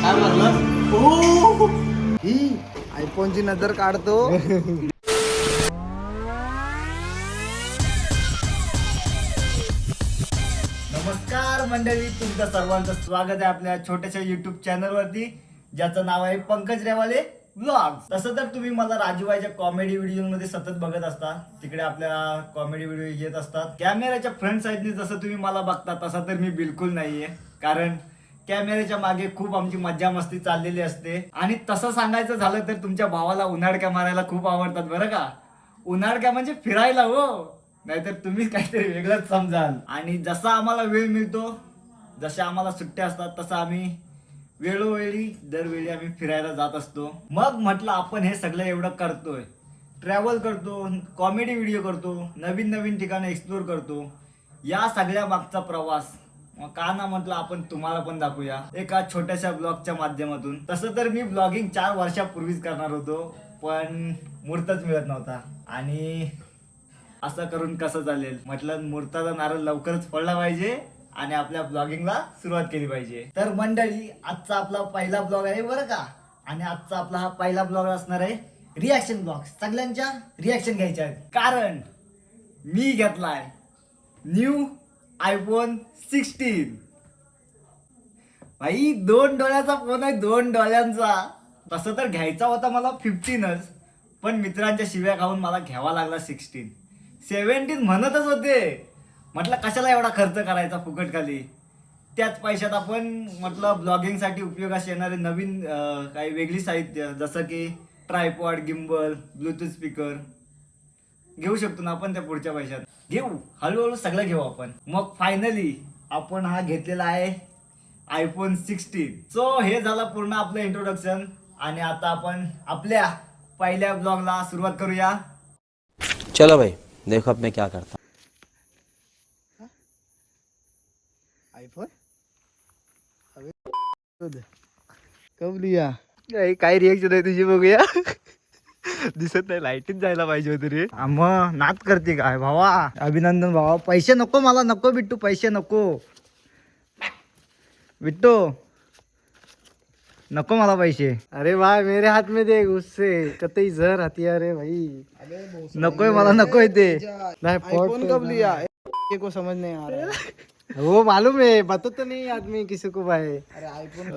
काय म्हणलं ओ ही आयफोनची नजर काढतो. नमस्कार मंडळी, तुमचं सर्वांचं स्वागत आहे आपल्या छोट्याशा युट्यूब चॅनल वरती, ज्याचं नाव आहे पंकज रेवाले ब्लॉग. तसं तर तुम्ही मला राजूबाईच्या कॉमेडी व्हिडिओ मध्ये सतत बघत असता. तिकडे आपल्या कॉमेडी व्हिडिओ येत असतात. कॅमेऱ्याच्या फ्रंट साईडने जसं तुम्ही मला बघता तसं तर मी बिलकुल नाहीये, कारण कॅमेऱ्याच्या मागे खूप आमची मज्जा मस्ती चाललेली असते. आणि तसं सांगायचं झालं तर तुमच्या भावाला उन्हाळक्या मारायला खूप आवडतात बरं का. उन्हाळक्या म्हणजे फिरायला हो, नाहीतर तुम्ही काहीतरी वेगळंच समजाल. आणि जसा आम्हाला वेळ मिळतो, जशा आम्हाला सुट्ट्या असतात, तसं आम्ही वेळोवेळी दरवेळी आम्ही फिरायला जात असतो. मग म्हटलं आपण हे सगळं एवढं करतोय, ट्रॅव्हल करतो, कॉमेडी व्हिडिओ करतो, नवीन नवीन ठिकाणं एक्सप्लोर करतो, या सगळ्या मागचा प्रवास मग का ना म्हटलं आपण तुम्हाला पण दाखवूया एका छोट्याशा ब्लॉगच्या माध्यमातून. तसं तर मी ब्लॉगिंग 4 वर्षापूर्वीच करणार होतो, पण मुहूर्तच मिळत नव्हता. आणि असं करून कसं चालेल, म्हटलं मुहूर्ताचा नारळ लवकरच फोडला पाहिजे आणि आपल्या ब्लॉगिंगला सुरुवात केली पाहिजे. तर मंडळी, आजचा आपला पहिला ब्लॉग आहे बरं का. आणि आजचा आपला हा पहिला ब्लॉग असणार आहे रिॲक्शन ब्लॉग. सगळ्यांच्या रिॲक्शन घ्यायच्या आहेत, कारण मी घेतलाय न्यू आयफोन 16. भाई 2 डोळ्याचा फोन आहे, 2 डोळ्यांचा. तसं तर घ्यायचा होता मला 15च, पण मित्रांच्या शिव्या खाऊन मला घ्यावा लागला 16. 17 म्हणतच होते. म्हटलं कशाला एवढा खर्च करायचा फुकट खाली. त्याच पैशात आपण म्हटलं ब्लॉगिंगसाठी उपयोगास येणारे नवीन काही वेगळी साहित्य, जसं की ट्रायपॉड, गिम्बल, ब्लूटूथ स्पीकर घेऊ शकतो ना आपण त्या पुढच्या पैशात. घेऊ, हळूहळू सगळं घेऊ आपण. मग फायनली आपण हा घेतलेला आहे आयफोन 16. सो हे झालं पूर्ण आपलं इंट्रोडक्शन. आणि आता आपण आपल्या पहिल्या ब्लॉगला सुरुवात करूया. चलो भाई, देखो अब मैं क्या करता. आयफोन कब लिया? काय रिएक्शन आहे तुझी, बघूया. दिसत नाही, लाईटीत जायला पाहिजे होती रे. मग नाच करते काय भावा. अभिनंदन भावा. पैसे नको मला, नको बिट्टू, पैसे नको बिट्टू, नको मला पैसे. अरे भाई मेरे हाथ में दे, उससे कतई जहर हथियार है भाई. नकोय मला, नकोय ते. नहीं फोन कब लिया को समझ नहीं आ रहा है. वो मालूम है, बता तो नहीं आदमी किसी को भाई. अरे आईफोन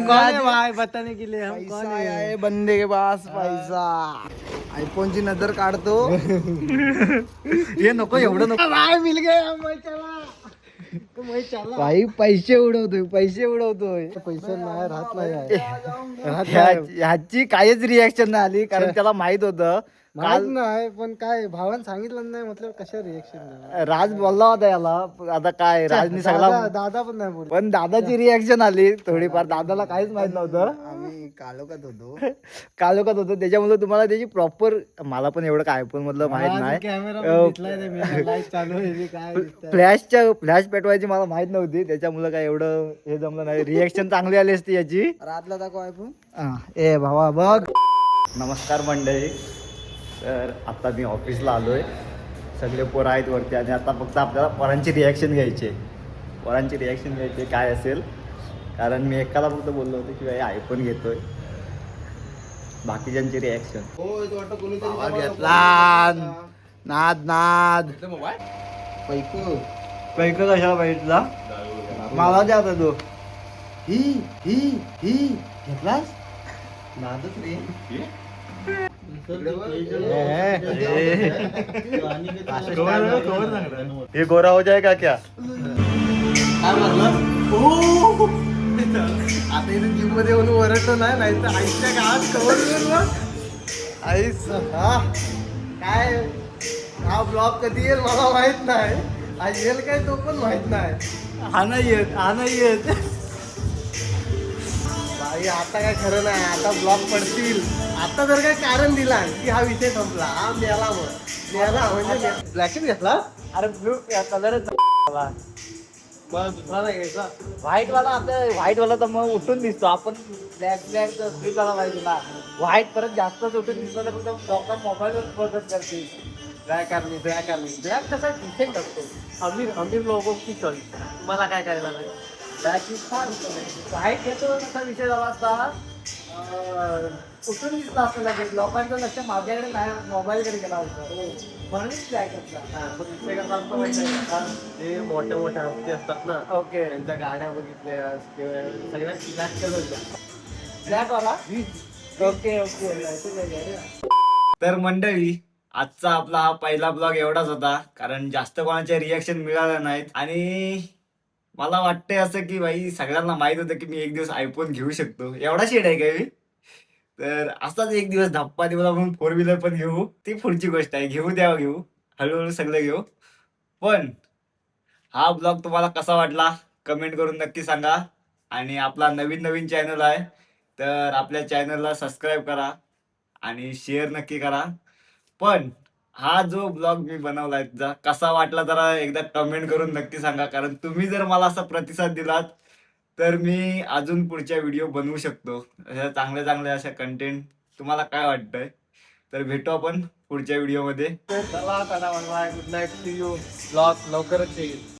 कौन है भाई बताने के लिए. हम कौन है बंदे के पास पैसा. आईफोनची नजर काढतो. हे नको, एवढं नको भाई. मिल गया भाई. पैसे उडवतोय, पैसे उडवतोय. पैसे नाही राहत नाही. ह्याची काहीच रिॲक्शन नाही आली, कारण त्याला माहित होतं. काल नाही, पण काय भावानं सांगितलं नाही, मतलब कशा रिएक्शन. राज बोलला होता याला, आता काय राजनी सगळा. दादा पण नाही बोल, पण दादाची रिॲक्शन आली थोडीफार. दादाला काहीच माहित नव्हतं. आम्ही कालोखात होतो, कालोखात होतो, त्याच्यामुळे तुम्हाला त्याची प्रॉपर. मला पण एवढं काय पण मधलं माहित नाही. फ्लॅश पेटवायची मला माहित नव्हती, त्याच्यामुळे काय एवढं हे जमलं नाही. रिॲक्शन चांगली आली असती याची. रातला दाखव आयफोन. ए भावा बघ. नमस्कार मंडळी. तर आता मी ऑफिसला आलोय, सगळे पोरं आहेत वरती, आणि आता फक्त आपल्याला पोरांची रिॲक्शन घ्यायची. पोरांची रिॲक्शन घ्यायची काय असेल, कारण मी एकाला फक्त बोललो होतो की आयफोन घेतोय. बाकीच्यांची रिॲक्शन घेतला. नाद नाद पैक कशाला पाहिजे मला द्या आता. तो ही घेतलास नादच रे. ये गोरा हो जाएगा क्या? काय म्हणलं आता इथे जिम मध्ये म्हणून ओरडतो नाही, नाही तर आईच्या गावात कवर आईस. काय हा ब्लॉग कधी येईल मला माहित नाही. आज येईल काय तो पण माहित नाही. हा नाही येत, हा नाही येत. आता काय खरं नाही, आता ब्लॉग पडतील. आता जर काय कारण दिला की हा विषय संपला, हा मेला. मग मेला म्हणजे ब्लॅक घेतला. अरे ब्लू कलरच दुसरा नाही घ्यायचा. व्हाईट वाला, आता व्हाईट वाला तर मग उठून दिसतो. आपण ब्लॅक स्लीप वाला पाहिजे ना. व्हाईट परत जास्तच उठून दिसतो, तर लोक मोबाईलवर फोकस करतील. ब्लॅक कसा डिफेक्ट असतो. अमीर लोगों की चॉईस, मला काय करायला नाही. त्याची फार बाईक घेतो तसा विषय झाला असता कुठून दिसला असं लगेच लोकांचं लक्ष माझ्याकडे नाही मोबाईलकडे गेला होता म्हणून फ्लॅग जे मोठे मोठे हत्ती असतात ना ओके त्यांच्या गाड्या बघितल्या किंवा सगळ्या फ्लॅश केलं होतं. ब्लॅक वाला ओके ओके. तर मंडळी आजचा आपला हा पहिला ब्लॉग एवढाच होता कारण जास्त कोणाचे रिॲक्शन मिळालं नाहीत आणि मला वाटतंय असं की भाई सगळ्यांना माहित होतं की मी एक दिवस आयफोन घेऊ शकतो एवढा शेड आहे काय मी तर असाच एक दिवस धप्पा दिवला म्हणून 4 व्हीलर पण घेऊ ती पुढची गोष्ट आहे घेऊ द्यावं घेऊ हळूहळू सगळं घेऊ पण हा ब्लॉग तुम्हाला कसा वाटला कमेंट करून नक्की सांगा आणि आपला नवीन नवीन चॅनल आहे तर आपल्या चॅनलला सबस्क्राईब करा आणि शेअर नक्की करा पण हा जो ब्लॉग मी बनवलाय कसा वाटला जरा एकदा कमेंट करून नक्की सांगा कारण तुम्ही जर मला असा प्रतिसाद दिलात तर मी अजून पुढच्या व्हिडिओ बनवू शकतो अशा चांगल्या चांगल्या अशा कंटेंट तुम्हाला काय वाटतंय तर भेटू आपण पुढच्या व्हिडिओमध्ये चला ta ta bye bye good night see you blog लवकरच येईल.